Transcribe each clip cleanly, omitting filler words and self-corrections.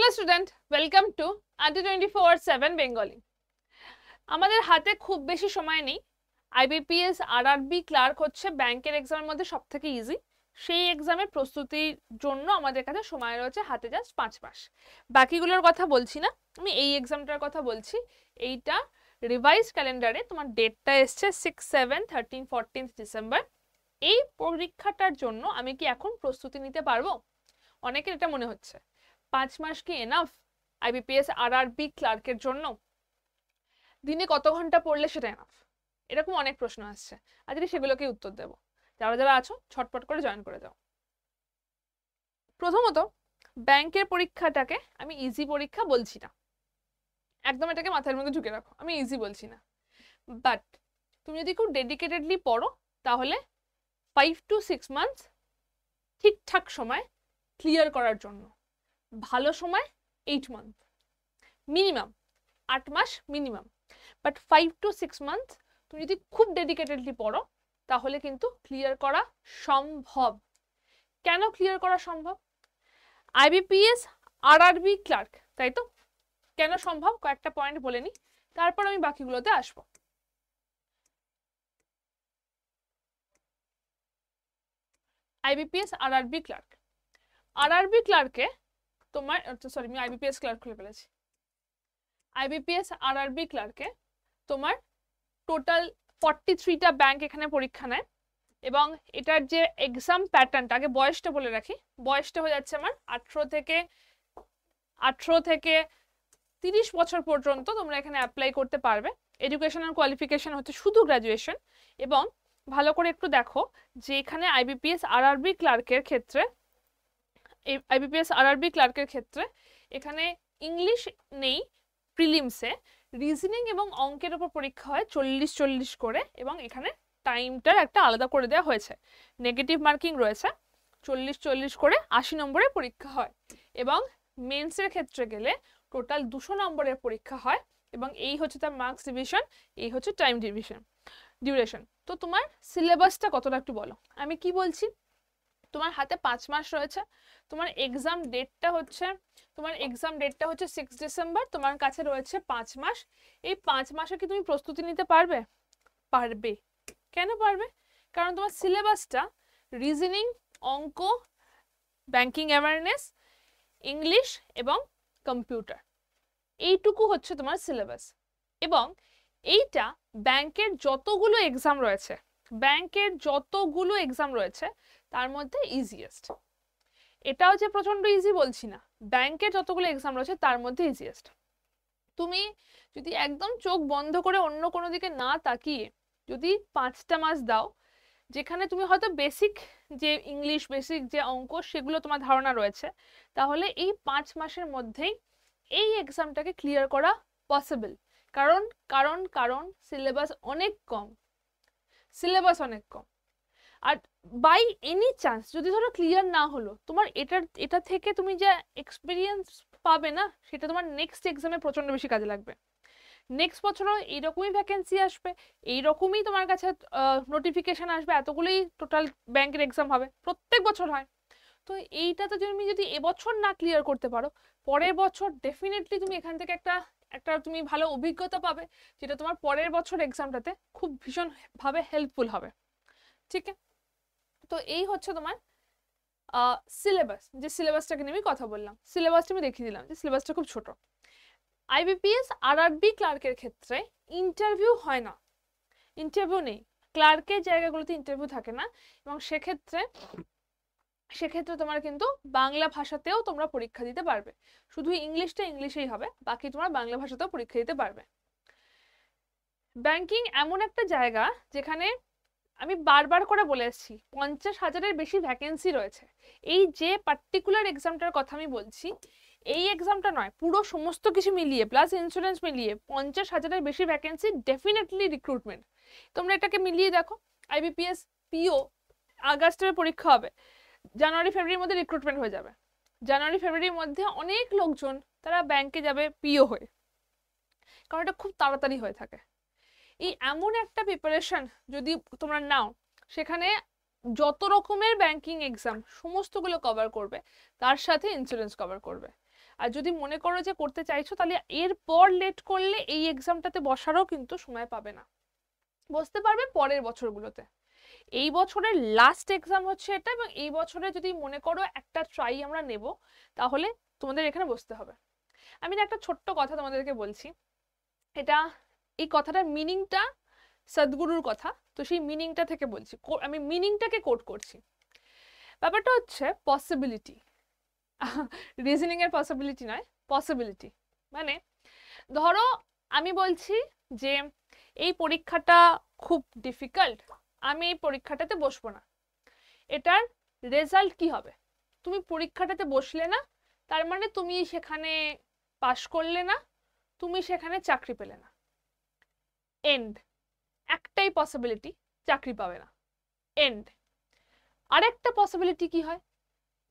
Hello student, welcome to Until 24/7 Bengali. আমাদের হাতে খুব বেশি সময় নেই। IBPS RRB ক্লার্ক হচ্ছে ব্যাংকের এক্সামের মধ্যে সবথেকে ইজি। সেই এক্সামের প্রস্তুতির জন্য আমাদের কাছে সময় রয়েছে হাতে জাস্ট 5 মাস। বাকিগুলোর কথা বলছি না, আমি এই এক্সামটার কথা বলছি। এইটা রিভাইজ ক্যালেন্ডারে তোমার ডেটটা এসছে 6, 7, 13, 14 ডিসেম্বর। এই পরীক্ষাটার জন্য আমি কি এখন প্রস্তুতি নিতে পারবো? অনেকের এটা মনে হচ্ছে 5 মাস কি এনাফ IBPS RRB ক্লার্কের জন্য? দিনে কত ঘন্টা পড়লে সেটা এনাফ? এরকম অনেক প্রশ্ন আসছে, আজকে সেগুলোকে উত্তর দেব। যারা যারা আছো ছটপট করে জয়েন করে দাও। প্রথমত, ব্যাংকের পরীক্ষাটাকে আমি ইজি পরীক্ষা বলছি না, একদম এটাকে মাথার মধ্যে ঢুকে রাখো, আমি ইজি বলছি না। বাট তুমি যদি খুব ডেডিকেটেডলি পড়ো তাহলে 5 to 6 মান্থস ঠিকঠাক সময় ক্লিয়ার করার জন্য, ভালো সময় 8 মান্থ মিনিমাম, 8 মাস মিনিমাম। বাট 5 to 6 মান্থ তুমি যদি খুব ডেডিকেটেডলি পড়ো তাহলে কিন্তু ক্লিয়ার করা সম্ভব। কেন ক্লিয়ার করা সম্ভব? IBPS RRB ক্লার্ক, তাই তো? কেন সম্ভব কয়েকটা পয়েন্ট বলে নি, তারপর আমি বাকিগুলোতে আসবো। IBPS RRB ক্লার্ক, RRB ক্লার্কে তোমার সরি আমি IBPS ক্লার্ক খুলে ফেলেছি। IBPS RRB ক্লার্কে তোমার টোটাল 43টা ব্যাংক এখানে পরীক্ষা নেয়, এবং এটার যে এক্সাম প্যাটার্নটা, আগে বয়সটা বলে রাখি, বয়সটা হয়ে যাচ্ছে আমার 18 থেকে 30 বছর পর্যন্ত তোমরা এখানে অ্যাপ্লাই করতে পারবে। এডুকেশনাল কোয়ালিফিকেশন হচ্ছে শুধু গ্র্যাজুয়েশন। এবং ভালো করে একটু দেখো যে এখানে IBPS RRB ক্লার্কের ক্ষেত্রে এখানে ইংলিশ নেই প্রিলিমসে, রিজনিং এবং অঙ্কের উপর পরীক্ষা হয় 40 করে, এবং এখানে টাইমটার একটা আলাদা করে দেওয়া হয়েছে, নেগেটিভ মার্কিং রয়েছে, 40 করে 80 নম্বরের পরীক্ষা হয়। এবং মেন্সের ক্ষেত্রে গেলে টোটাল 200 নম্বরের পরীক্ষা হয়, এবং এই হচ্ছে তার মার্কস ডিভিশন, এই হচ্ছে টাইম ডিউরেশন। তো তোমার সিলেবাসটা কতটা একটু বলো। আমি কি বলছি, তোমার হাতে 5 মাস রয়েছে, তোমার এক্সাম ডেটটা হচ্ছে 6 ডিসেম্বর, তোমার কাছে রয়েছে 5 মাস। এই 5 মাসে কি তুমি প্রস্তুতি নিতে পারবে? পারবে। কেন পারবে? কারণ তোমার সিলেবাসটা রিজনিং, অঙ্ক, ব্যাংকিং অ্যাওয়ারনেস, ইংলিশ এবং কম্পিউটার, এইটুকু হচ্ছে তোমার সিলেবাস। এবং এইটা ব্যাংকের যতগুলো এক্সাম রয়েছে তার মধ্যে ইজিয়েস্ট। এটাও যে প্রচন্ড ইজি বলছি না, ব্যাংকের যতগুলো এক্সাম রয়েছে তার মধ্যে ইজিয়েস্ট। তুমি যদি একদম চোখ বন্ধ করে অন্য কোনো দিকে না তাকিয়ে যদি 5টা মাস দাও, যেখানে তুমি হয়তো বেসিক যে ইংলিশ, বেসিক যে অঙ্ক, সেগুলো তোমার ধারণা রয়েছে, তাহলে এই 5 মাসের মধ্যেই এই এক্সামটাকে ক্লিয়ার করা পসিবল। কারণ সিলেবাস অনেক কম। আর বাই এনি চান্স যদি ধরো ক্লিয়ার না হলো, তোমার এটা থেকে তুমি যে এক্সপিরিয়েন্স পাবে না, সেটা তোমার নেক্সট এক্সামে প্রচন্ড বেশি কাজে লাগবে। নেক্সট বছরও এইরকমই ভ্যাকেন্সি আসবে, এইরকমই তোমার কাছে নোটিফিকেশন আসবে, এতগুলোই টোটাল ব্যাংকের এক্সাম হবে, প্রত্যেক বছর হয়। তো এইটাতে তুমি যদি এবছর না ক্লিয়ার করতে পারো, পরের বছর ডেফিনেটলি তুমি এখান থেকে একটা তুমি ভালো অভিজ্ঞতা পাবে, যেটা তোমার পরের বছর এক্সামটাতে খুব ভীষণভাবে হেল্পফুল হবে। ঠিক আছে? তো এই হচ্ছে তোমার সিলেবাস, যে সিলেবাসটাকে নিয়ে আমি কথা বললাম, সিলেবাসটা আমি দেখিয়ে দিলাম যে সিলেবাসটা খুব ছোট। IBPS RRB ক্লার্কের ক্ষেত্রে ইন্টারভিউ হয় না, ইন্টারভিউ নেই, ক্লার্কের জায়গাগুলোতে ইন্টারভিউ থাকে না, এবং সেক্ষেত্রে তোমার কিন্তু বাংলা ভাষাতেও তোমরা পরীক্ষা দিতে পারবে। শুধু ইংলিশটা ইংলিশেই হবে, বাকি তোমার বাংলা ভাষাতেও পরীক্ষা দিতে পারবে। ব্যাংকিং এমন একটা জায়গা যেখানে আমি বারবার করে বলে এসেছি 50,000-এর বেশি ভ্যাকেন্সি রয়েছে। এই যে পার্টিকুলার এক্সামটার কথা আমি বলছি, এই এক্সামটা নয়, পুরো সমস্ত কিছু মিলিয়ে প্লাস ইন্স্যুরেন্স মিলিয়ে 50,000-এর বেশি ভ্যাকেন্সি, ডেফিনেটলি রিক্রুটমেন্ট। তোমরা এটাকে মিলিয়ে দেখো, IBPS PO আগস্টের পরীক্ষা হবে, জানুয়ারি ফেব্রুয়ারির মধ্যে রিক্রুটমেন্ট হয়ে যাবে। জানুয়ারি ফেব্রুয়ারির মধ্যে অনেক লোকজন তারা ব্যাংকে যাবে PO হয়ে, কারণ এটা খুব তাড়াতাড়ি হয়ে থাকে। এই এমন একটা প্রিপারেশন যদি তোমরা নাও, সেখানে যত রকমের ব্যাংকিং এক্সাম সমস্তগুলো কভার করবে, তার সাথে ইন্স্যুরেন্স কভার করবে। আর যদি মনে করো যে করতে চাইছো তাহলে এরপর লেট করলে এই এক্সামটাতে বসারও কিন্তু সময় পাবে না, বসতে পারবে পরের বছরগুলোতে। এই বছরের লাস্ট এক্সাম হচ্ছে এটা, এবং এই বছরে যদি মনে করো একটা ট্রাই আমরা নেব তাহলে তোমাদের এখানে বসতে হবে। আমি না একটা ছোট্ট কথা তোমাদেরকে বলছি, এটা এই কথাটার মিনিংটা সদ্গুরুর কথা, তো সেই মিনিংটা থেকে বলছি, আমি মিনিংটাকে কোট করছি। ব্যাপারটা হচ্ছে পসিবিলিটি, রিজনিং এর পসিবিলিটি নয়, পসিবিলিটি। মানে ধরো আমি বলছি যে এই পরীক্ষাটা খুব ডিফিকাল্ট, আমি এই পরীক্ষাটাতে বসবো না, এটার রেজাল্ট কি হবে? তুমি পরীক্ষাটাতে বসলে না, তার মানে তুমি সেখানে পাশ করলে না, তুমি সেখানে চাকরি পেলে না, এন্ড। একটাই পসিবিলিটি, চাকরি পাবে না, এন্ড। আরেকটা পসিবিলিটি কি হয়,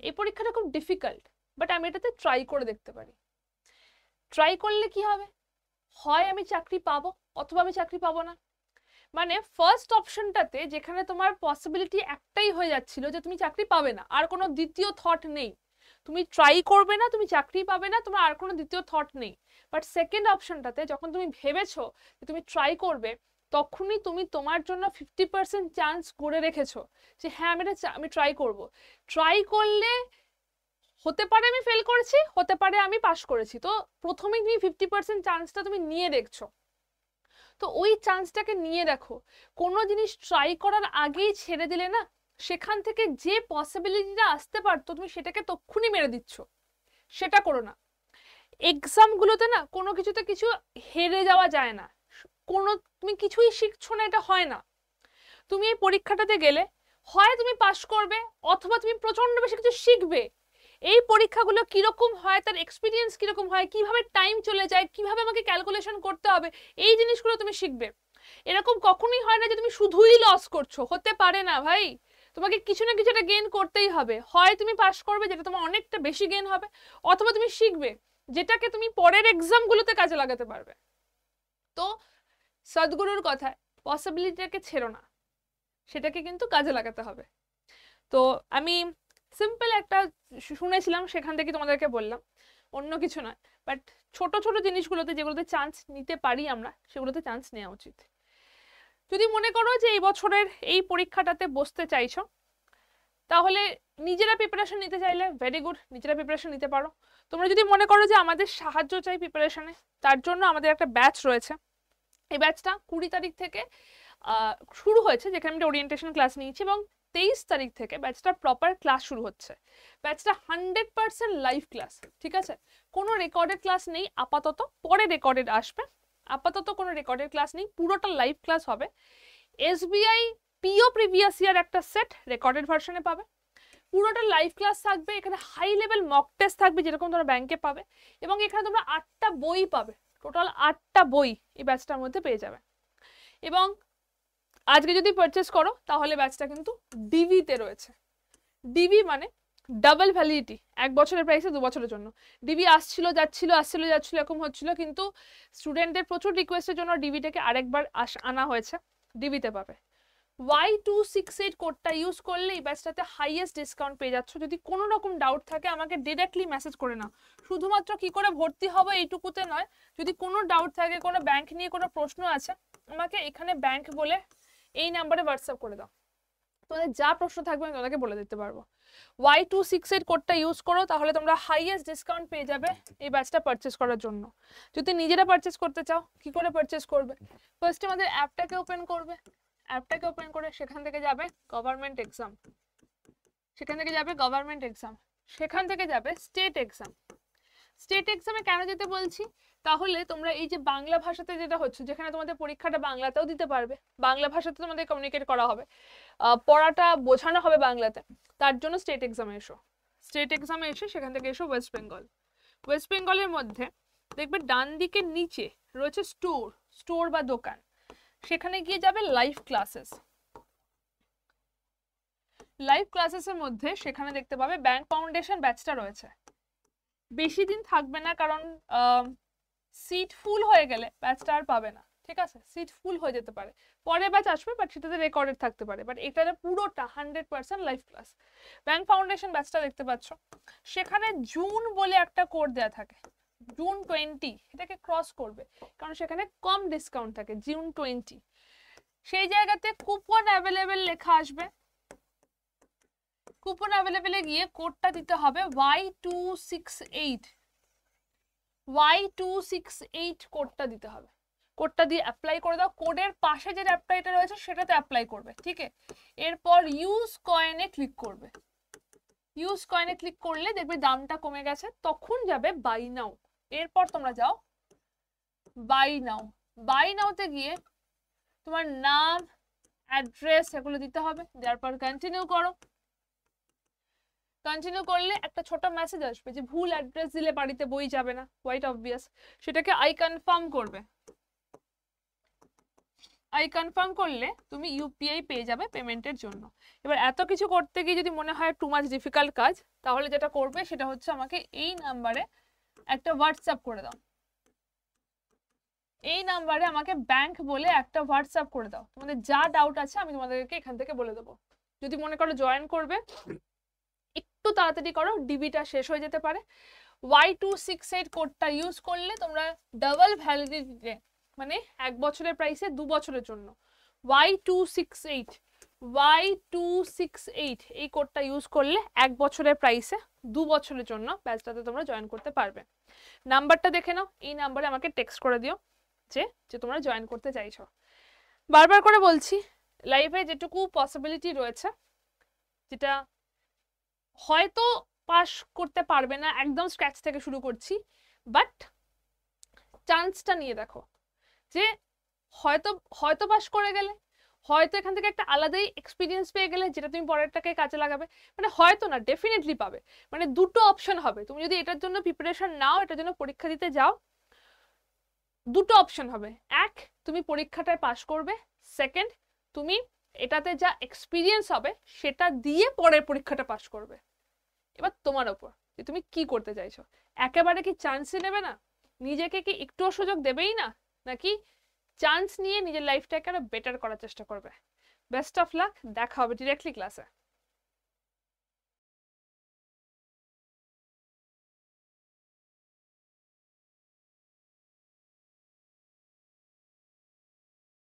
এই পরীক্ষাটা খুব ডিফিকাল্ট বাট আমি এটাতে ট্রাই করে দেখতে পারি। ট্রাই করলে কি হবে, হয় আমি চাকরি পাবো অথবা আমি চাকরি পাবো না। মানে ফার্স্ট অপশনটাতে যেখানে তোমার পসিবিলিটি একটাই হয়ে যাচ্ছিল যে তুমি চাকরি পাবে না, আর কোনো দ্বিতীয় থট নেই, তুমি ট্রাই করবে না, তুমি চাকরি পাবে না, তোমার আর কোনো দ্বিতীয় থট নেই। বাট সেকেন্ড অপশনটাতে যখন তুমি ভেবেছো যে তুমি ট্রাই করবে, তখনই তুমি তোমার জন্য 50% চান্স করে রেখেছো যে হ্যাঁ আমি ট্রাই করব। ট্রাই করলে হতে পারে আমি ফেল করেছি, হতে পারে আমি পাস করেছি, তো প্রথমেই তুমি 50% চান্সটা তুমি নিয়ে দেখছো। তো ওই চান্সটাকে নিয়ে দেখো, কোনো জিনিস ট্রাই করার আগেই ছেড়ে দিলে না, সেখান থেকে যে পসিবিলিটিটা আসতে পারতো তুমি সেটাকে তক্ষুনি মেরে দিচ্ছ, সেটা করো না। এক্সামগুলোতে না কোনো কিছুতে কিছু হেরে যাওয়া যায় না, কোনো তুমি কিছুই শিখছো না এটা হয় না। তুমি এই পরীক্ষাটাতে গেলে হয় তুমি পাস করবে অথবা তুমি প্রচন্ড বেশি কিছু শিখবে। এই পরীক্ষাগুলো কিরকম হয়, তার এক্সপিরিয়েন্স কিরকম হয়, কিভাবে টাইম চলে যায়, কিভাবে আমাকে ক্যালকুলেশন করতে হবে, এই জিনিসগুলো তুমি শিখবে। এরকম কখনোই হয় না যে তুমি শুধুই লস করছো, হতে পারে না ভাই। তোমাকে কিছু না কিছু একটা গেইন করতেই হবে, হয় তুমি পাস করবে যেটা তোমার অনেকটা বেশি গেইন হবে, অথবা তুমি শিখবে যেটাকে তুমি পরের এক্সামগুলোতে কাজে লাগাতে পারবে। তো সদ্গুরুর কথায় পসিবিলিটিটাকে ছেড়ো না, সেটাকে কিন্তু কাজে লাগাতে হবে। তো আমি সিম্পল একটা শুনেছিলাম, সেখান থেকে তোমাদেরকে বললাম, অন্য কিছু নয়। বাট ছোট ছোট জিনিসগুলোতে যেগুলোতে চান্স নিতে পারি আমরা, সেগুলোতে চান্স নেওয়া উচিত। যদি মনে করো যে এই বছরের এই পরীক্ষাটাতে বসতে চাইছো, তাহলে নিজেরা প্রিপারেশন নিতে চাইলে ভেরি গুড, নিজেরা প্রিপারেশন নিতে পারো। তোমরা যদি মনে করো যে আমাদের সাহায্য চাই প্রিপারেশনে, তার জন্য আমাদের একটা ব্যাচ রয়েছে। এই ব্যাচটা 20 তারিখ থেকে শুরু হয়েছে, যেখানে আমি ওরিয়েন্টেশন ক্লাস নিয়েছি, এবং 23 তারিখ থেকে ব্যাচটা প্রপার ক্লাস শুরু হচ্ছে। ব্যাচটা 100% লাইভ ক্লাস, ঠিক আছে? কোনো রেকর্ডেড ক্লাস নেই আপাতত, পরে রেকর্ডেড আসবে। আপাতত কোনো রেকর্ডেড ক্লাস নেই, পুরোটা লাইভ ক্লাস হবে। এসবিআই পিও প্রিভিয়াস ইয়ার একটা সেট রেকর্ডেড ভার্সনে পাবে, পুরোটা লাইভ ক্লাস থাকবে। এখানে হাই লেভেল মক টেস্ট থাকবে যেরকম তোমরা ব্যাংকে পাবে, এবং এখানে তোমরা 8টা বই পাবে, টোটাল 8টা বই এই ব্যাচটার মধ্যে পেয়ে যাবে। এবং আজকে যদি পারচেস করো তাহলে ব্যাচটা কিন্তু ডিভিতে রয়েছে। ডিবি মানে ডাবল ভ্যালিডিটি, 1 বছরের প্রাইসে 2 বছরের জন্য। ডিবি আসছিল যাচ্ছিল এরকম হচ্ছিল, কিন্তু স্টুডেন্টদের প্রচুর রিকোয়েস্টের জন্য ডিবিটাকে আরেকবার আনা হয়েছে, ডিবিতে পাবে। Y268 কোডটা ইউজ করলে এই ব্যাচটাতে হাইয়েস্ট ডিসকাউন্ট পেয়ে যাচ্ছ। যদি কোনো রকম ডাউট থাকে আমাকে ডিরেক্টলি মেসেজ করে নাও, শুধুমাত্র কি করে ভর্তি হবে এইটুকুতে নয়, যদি কোনো ডাউট থাকে, কোনো ব্যাংক নিয়ে কোনো প্রশ্ন আছে, আমাকে এখানে ব্যাংক বলে এই নাম্বারে হোয়াটসঅ্যাপ করে দাও, তোমাদের যা প্রশ্ন থাকবে আমি তোমাদেরকে বলে দিতে পারবো। Y268 কোডটা ইউজ করো, তাহলে তোমরা হাইয়েস্ট ডিসকাউন্ট পেয়ে যাবে এই ব্যাচটা পারচেস করার জন্য। যদি নিজেরা পারচেস করতে চাও, কি করে পারচেস করবে? ফার্স্টে আমাদের অ্যাপটাকে ওপেন করবে, অ্যাপটাকে ওপেন করে সেখান থেকে যাবে গভর্নমেন্ট এক্সাম, সেখান থেকে যাবে গভর্নমেন্ট এক্সাম, সেখান থেকে যাবে স্টেট এক্সাম। স্টেট এক্সামে কেন যেতে বলছি, তাহলে তোমরা এই যে বাংলা ভাষাতে যেটা হচ্ছে, যেখানে তোমাদের পরীক্ষাটা বাংলাতেও দিতে পারবে, বাংলা ভাষাতে তোমাদের কমিউনিকেট করা হবে, পড়াটা বোঝানো হবে বাংলাতে, তার জন্য স্টেট এক্সামে এসো। স্টেট এক্সামে এসে সেখান থেকে এসো ওয়েস্ট বেঙ্গল। ওয়েস্ট বেঙ্গলের মধ্যে দেখবে ডান দিকের নিচে রয়েছে স্টোর বা দোকান, সেখানে গিয়ে যাবে লাইভ ক্লাসেস। লাইভ ক্লাসেসের মধ্যে সেখানে দেখতে পাবে ব্যাংক ফাউন্ডেশন ব্যাচটা রয়েছে। বেশি দিন থাকবে না, কারণ সিট ফুল হয়ে গেলে ব্যাচটা আর পাবে না, ঠিক আছে, সিট ফুল হয়ে যেতে পারে, পরের ব্যাচ আসবে বাট সেটাতে রেকর্ডেড থাকতে পারে, বাট এটা পুরোটা 100% লাইভ ক্লাস। ব্যাংক ফাউন্ডেশন ব্যাচটা দেখতে পাচ্ছ, সেখানে জুন বলে একটা কোড দেওয়া থাকে, জুন 20 এটাকে ক্রস করবে কারণ সেখানে কম ডিসকাউন্ট থাকে, জুন 20। সেই জায়গাতে কুপন অ্যাভেলেবেল লেখা আসবে, কুপন অ্যাভেলেবেলে গিয়ে কোডটা দিতে হবে Y268, Y268 কোডটা দিতে হবে, কোডটা দিয়ে অ্যাপ্লাই করে দাও, কোডের পাশে যে অ্যাপ্লাইটা রয়েছে সেটাতে অ্যাপ্লাই করবে, ঠিক আছে। এরপর ইউজ কয়েনে ক্লিক করবে, ইউজ কয়েনে ক্লিক করলে দেখবে দামটা কমে গেছে, তখন যাবে বাই নাও। এরপর তোমরা যাও বাই নাও, বাই নাওতে গিয়ে তোমার নাম, অ্যাড্রেস এগুলো দিতে হবে, দেওয়ার পর কন্টিনিউ করো। কন্টিনিউ করলে একটা ছোট মেসেজ আসবে যে ভুল অ্যাড্রেস দিলে বাড়িতে বই যাবে না, কোয়াইট অবভিয়াস, সেটাকে আই কনফার্ম করবে। আই কনফার্ম করলে তুমি ইউপিআই পেয়ে যাবে পেমেন্টের জন্য। এবার এত কিছু করতে গিয়ে যদি মনে হয় টু মাচ ডিফিকাল্ট কাজ, তাহলে যেটা করবে সেটা হচ্ছে আমাকে এই নাম্বারে একটা হোয়াটসঅ্যাপ করে দাও, এই নাম্বারে আমাকে ব্যাংক বলে একটা হোয়াটসঅ্যাপ করে দাও, তোমাদের যা ডাউট আছে আমি তোমাদেরকে এখান থেকে বলে দেবো। যদি মনে করো জয়েন করবে একটু তাড়াতাড়ি করো, ডিবিটা শেষ হয়ে যেতে পারে। Y268 কোডটা ইউজ করলে তোমরা ডাবল ভ্যালিডিটিতে, মানে 1 বছরের প্রাইসে 2 বছরের জন্য Y268 এই কোডটা ইউজ করলে 1 বছরের প্রাইসে 2 বছরের জন্য ব্যাচটাতে তোমরা জয়েন করতে পারবে। নাম্বারটা দেখে নাও, এই নাম্বারে আমাকে টেক্সট করে দিও যে তোমরা জয়েন করতে চাইছো। বারবার করে বলছি, লাইফে যেটুকু পসিবিলিটি রয়েছে, যেটা হয়তো পাস করতে পারবে না, একদম স্ক্র্যাচ থেকে শুরু করছি, বাট চান্সটা নিয়ে দেখো যে হয়তো পাস করে গেলে, হয়তো এখান থেকে একটা আলাদাই এক্সপিরিয়েন্স পেয়ে গেলে যেটা তুমি পরেরটাকে কাজে লাগাবে, মানে হয়তো না ডেফিনেটলি পাবে, মানে দুটো অপশন হবে। তুমি যদি এটার জন্য প্রিপারেশন নাও, এটার জন্য পরীক্ষা দিতে যাও, দুটো অপশন হবে, এক তুমি পরীক্ষাটায় পাস করবে, সেকেন্ড তুমি এটাতে যা এক্সপিরিয়েন্স হবে সেটা দিয়ে পরের পরীক্ষাটা পাস করবে। এবার তোমার ওপর যে তুমি কি করতে চাইছো, একেবারে কি চান্সই নেবে না, নিজেকে কি একটুও সুযোগ দেবেই না, নাকি চান্স নিয়ে নিজের লাইফটাকে আরো বেটার করার চেষ্টা করবে। বেস্ট অফ লাক, দেখা হবে ডিরেক্টলি ক্লাসে।